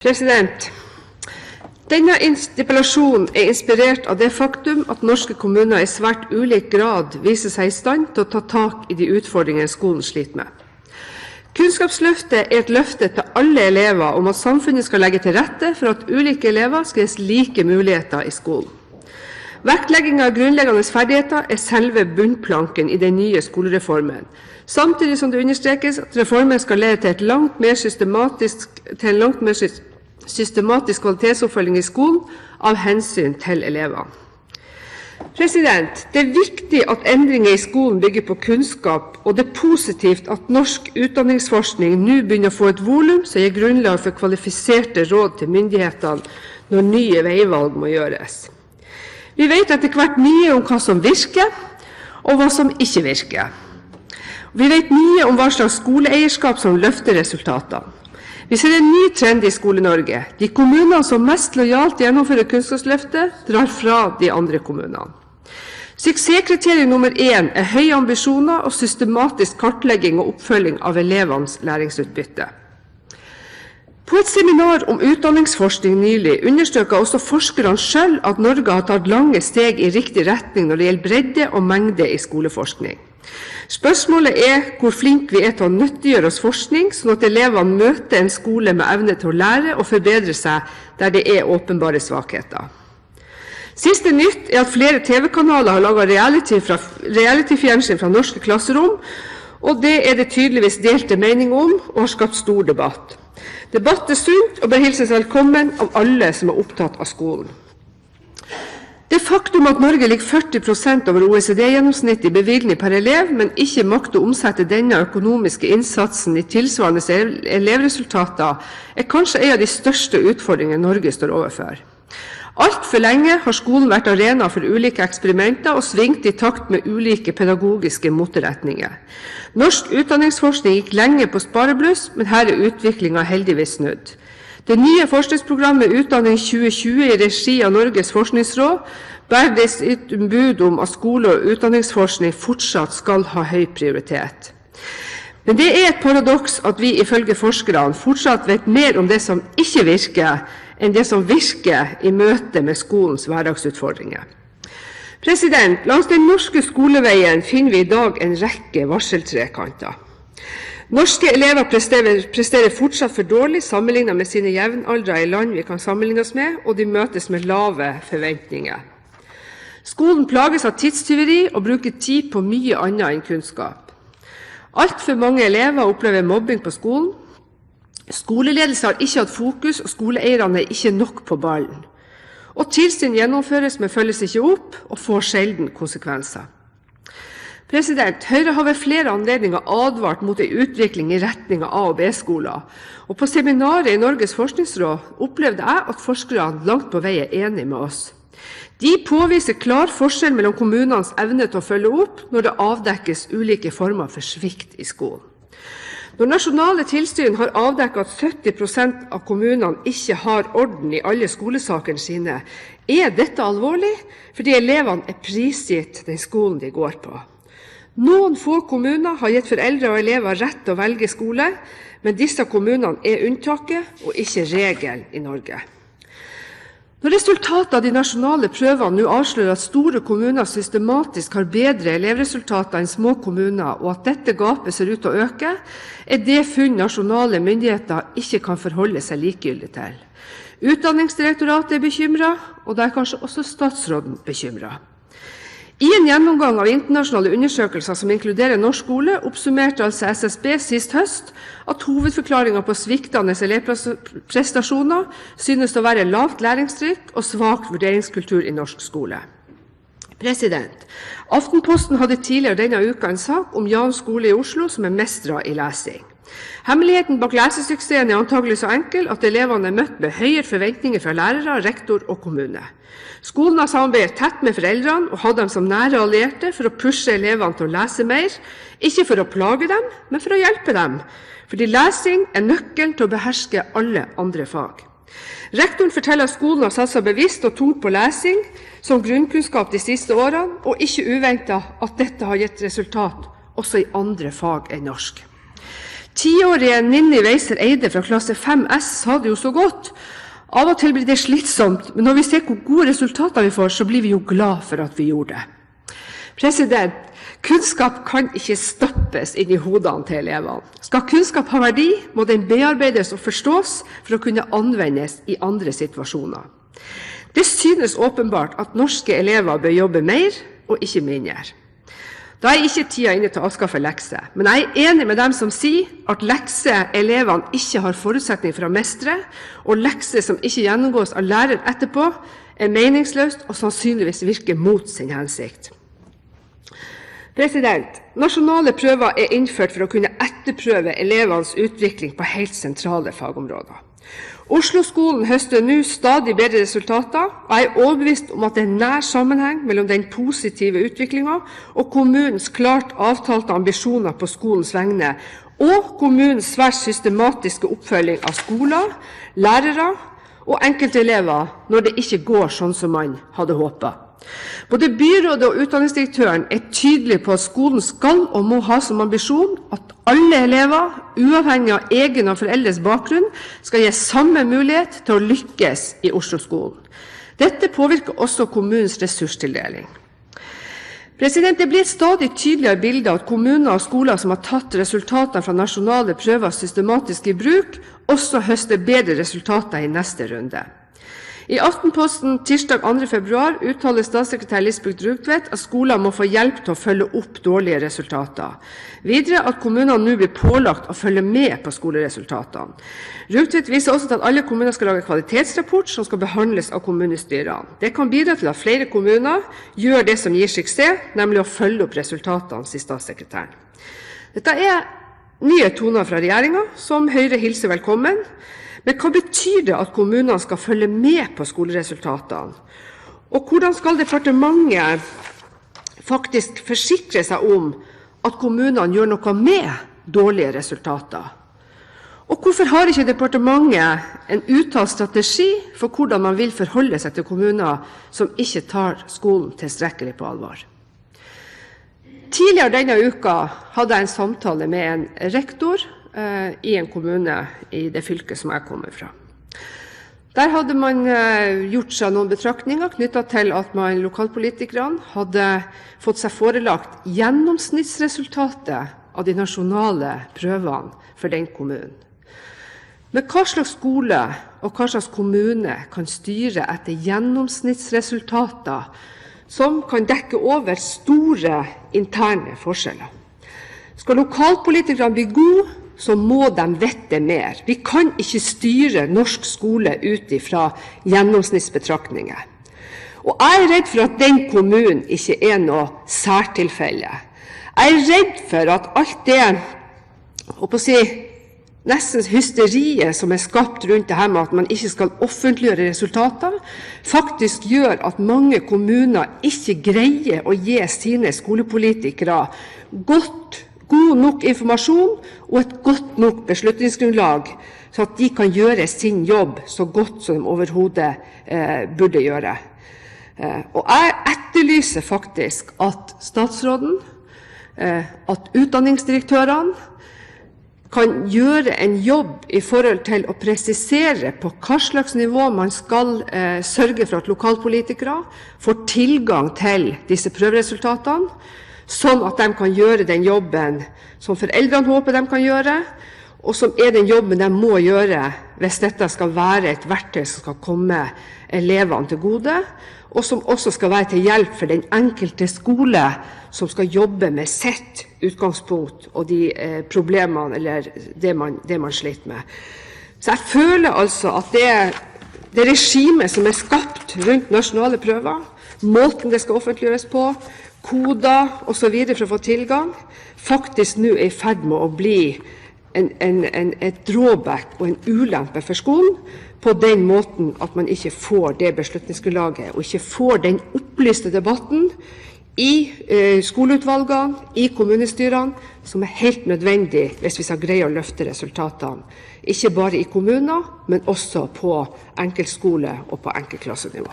President, denne interpellasjonen er inspirert av det faktum at norske kommuner i svært ulik grad viser seg i stand til å ta tak i de utfordringene skolen sliter med. Kunnskapsløftet er et løfte til alle elever om at samfunnet skal legge til rette for at ulike elever skal gis like muligheter i skolen. Vektlegging av grunnleggende ferdigheter er selve bunnplanken i den nye skolereformen, samtidig som det understrekes at reformen skal lede til en langt mer systematisk kvalitetsoppfølging i skolen av hensyn til elevene. Det er viktig at endringer i skolen bygger på kunnskap, og det er positivt at norsk utdanningsforskning nå begynner å få et volum som gir grunnlag for kvalifiserte råd til myndighetene når nye veivalg må gjøres. Vi vet etter hvert mye om hva som virker, og hva som ikke virker. Vi vet mye om hva slags skoleeierskap som løfter resultatene. Vi ser en ny trend i Skole-Norge. De kommunene som mest lojalt gjennomfører Kunnskapsløftet, drar fra de andre kommunene. Suksesskriterium nummer 1 er høye ambisjoner og systematisk kartlegging og oppfølging av elevenes læringsutbytte. På et seminar om utdanningsforskning nylig understreket også forskerne selv at Norge har tatt lange steg i riktig retning når det gjelder bredde og mengde i skoleforskning. Spørsmålet er hvor flinke vi er til å nyttiggjøre oss forskning, sånn at elevene møter en skole med evne til å lære og forbedre seg der det er åpenbare svakheter. Siste nytt er at flere TV-kanaler har laget reality-fjernsyn fra norske klasserom, og det er det tydeligvis delte mening om og har skapt stor debatt. Debatt er sunt og bør hilses velkommen av alle som er opptatt av skolen. Det faktum at Norge ligger 40% over OECD-gjennomsnittet i bevilgning per elev, men ikke makter å omsette denne økonomiske innsatsen i tilsvarende elevresultater, er kanskje en av de største utfordringene Norge står overfor. Alt for lenge har skolen vært arena for ulike eksperimenter og svingt i takt med ulike pedagogiske moteretninger. Norsk utdanningsforskning gikk lenge på sparebluss, men her er utviklingen heldigvis snudd. Det nye forskningsprogrammet Utdanning 2020 i regi av Norges forskningsråd bærer dessuten bud om at skole- og utdanningsforskning fortsatt skal ha høy prioritet. Men det er et paradoks at vi ifølge forskerne fortsatt vet mer om det som ikke virker, enn det som virker i møte med skolens hverdagsutfordringer. Langs den norske skoleveien finner vi i dag en rekke varseltrekanter. Norske elever presterer fortsatt for dårlig sammenlignet med sine jevnaldrende i land vi kan sammenligne oss med, og de møtes med lave forventninger. Skolen plages av tidstyveri og bruker tid på mye annet enn kunnskap. Alt for mange elever opplever mobbing på skolen. Skoleledelse har ikke hatt fokus, og skoleeierne er ikke nok på ballen. Og tilsyn gjennomføres, men følges ikke opp, og får sjelden konsekvenser. Høyre har ved flere anledninger advart mot en utvikling i retning av A- og B-skoler, og på seminaret i Norges forskningsråd opplevde jeg at forskerne langt på vei er enige med oss. De påviser klar forskjell mellom kommunenes evne til å følge opp når det avdekkes ulike former for svikt i skolen. Når nasjonale tilsyn har avdekket at 70% av kommunene ikke har orden i alle skolesakene sine, er dette alvorlig, fordi elevene er prisgitt den skolen de går på. Noen få kommuner har gitt foreldre og elever rett til å velge skole, men disse kommunene er unntaket og ikke regelen i Norge. Når resultatet av de nasjonale prøvene nå avslører at store kommuner systematisk har bedre elevresultater enn små kommuner, og at dette gapet ser ut til å øke, er det funn nasjonale myndigheter ikke kan forholde seg likegyldig til. Utdanningsdirektoratet er bekymret, og det er kanskje også statsråden bekymret. I en gjennomgang av internasjonale undersøkelser som inkluderer norsk skole, oppsummerte altså SSB sist høst at hovedforklaringen på sviktende elevprestasjoner synes å være lavt læringstrykk og svak vurderingskultur i norsk skole. Aftenposten hadde tidligere denne uka en sak om Jan skole i Oslo som er mestere i lesing. Hemmeligheten bak lesesuksessen er antagelig så enkel at elevene er møtt med høyere forventninger fra lærere, rektor og kommune. Skolen har samarbeidet tett med foreldrene og hatt dem som nære allierte for å pushe elevene til å lese mer, ikke for å plage dem, men for å hjelpe dem, fordi lesing er nøkkelen til å beherske alle andre fag. Rektoren forteller at skolen har satset bevisst og tungt på lesing som grunnkunnskap de siste årene, og ikke uventet at dette har gitt resultat også i andre fag enn norsk. 10-årige Ninni Weiser Eide fra klasse 5S sa det jo så godt. Av og til blir det slitsomt, men når vi ser hvor gode resultater vi får, så blir vi jo glad for at vi gjorde det. Kunnskap kan ikke stoppes inn i hodene til elevene. Skal kunnskap ha verdi, må den bearbeides og forstås for å kunne anvendes i andre situasjoner. Det synes åpenbart at norske elever bør jobbe mer og ikke mindre. Da er ikke tida inne til å avskaffe lekser, men jeg er enig med dem som sier at lekser elevene ikke har forutsetning for å mestre, og lekser som ikke gjennomgås av lærer etterpå, er meningsløst og sannsynligvis virker mot sin hensikt. Nasjonale prøver er innført for å kunne etterprøve elevenes utvikling på helt sentrale fagområder. Oslo-skolen høster nå stadig bedre resultater, og jeg er overbevist om at det er nær sammenheng mellom den positive utviklingen og kommunens klart avtalte ambisjoner på skolens vegne, og kommunens svært systematiske oppfølging av skoler, lærere og enkeltelever når det ikke går sånn som man hadde håpet. Både byrådet og utdanningsdirektøren er tydelige på at skolen skal og må ha som ambisjon at alle elever, uavhengig av egen og foreldres bakgrunn, skal gi samme mulighet til å lykkes i Oslo-skolen. Dette påvirker også kommunens ressurstildeling. Det blir et stadig tydeligere bilde av at kommuner og skoler som har tatt resultatene fra nasjonale prøver systematisk i bruk, også høster bedre resultater i neste runde. I Aftenposten tirsdag 2. februar uttaler statssekretær Lisbeth Rugtvedt at skoler må få hjelp til å følge opp dårlige resultater. Videre at kommunene nå blir pålagt å følge med på skoleresultatene. Rugtvedt viser også til at alle kommuner skal lage kvalitetsrapport som skal behandles av kommunestyrene. Det kan bidra til at flere kommuner gjør det som gir suksess, nemlig å følge opp resultatene, sier statssekretæren. Dette er nye toner fra regjeringen, som Høyre hilser velkommen. Men hva betyr det at kommunene skal følge med på skoleresultatene? Og hvordan skal departementet faktisk forsikre seg om at kommunene gjør noe med dårlige resultater? Og hvorfor har ikke departementet en uttalt strategi for hvordan man vil forholde seg til kommuner som ikke tar skolen tilstrekkelig på alvor? Tidligere denne uka hadde jeg en samtale med en rektor i en kommune i det fylket som jeg kommer fra. Der hadde man gjort seg noen betraktninger knyttet til at lokalpolitikerne hadde fått seg forelagt gjennomsnittsresultatet av de nasjonale prøvene for den kommunen. Men hva slags skole og hva slags kommune kan styre etter gjennomsnittsresultater som kan dekke over store interne forskjeller? Skal lokalpolitikerne bli gode, så må de vite mer. Vi kan ikke styre norsk skole ut fra gjennomsnittsbetraktninger. Og jeg er redd for at den kommunen ikke er noe særtilfelle. Jeg er redd for at alt det, nesten hysteriet som er skapt rundt det her med at man ikke skal offentliggjøre resultater, faktisk gjør at mange kommuner ikke greier å gi sine skolepolitikere god nok informasjon og et godt nok beslutningsgrunnlag, så at de kan gjøre sin jobb så godt som de overhodet burde gjøre. Og jeg etterlyser faktisk at statsråden, at utdanningsdirektørene kan gjøre en jobb i forhold til å presisere på hva slags nivå man skal sørge for at lokalpolitikere får tilgang til disse prøveresultatene, sånn at de kan gjøre den jobben som foreldrene håper de kan gjøre, og som er den jobben de må gjøre hvis dette skal være et verktøy som skal komme elevene til gode, og som også skal være til hjelp for den enkelte skole som skal jobbe med sitt utgangspunkt og de problemene eller det man sliter med. Så jeg føler altså at det regimet som er skapt rundt nasjonale prøver, måten det skal offentliggjøres på, koder og så videre for å få tilgang, faktisk nå er i ferd med å bli et drawback og en ulempe for skolen, på den måten at man ikke får det beslutningsgrunnlaget og ikke får den opplyste debatten i skoleutvalgene, i kommunestyrene, som er helt nødvendig hvis vi skal greie å løfte resultatene, ikke bare i kommuner, men også på enkeltskole og på enkeltklassenivå.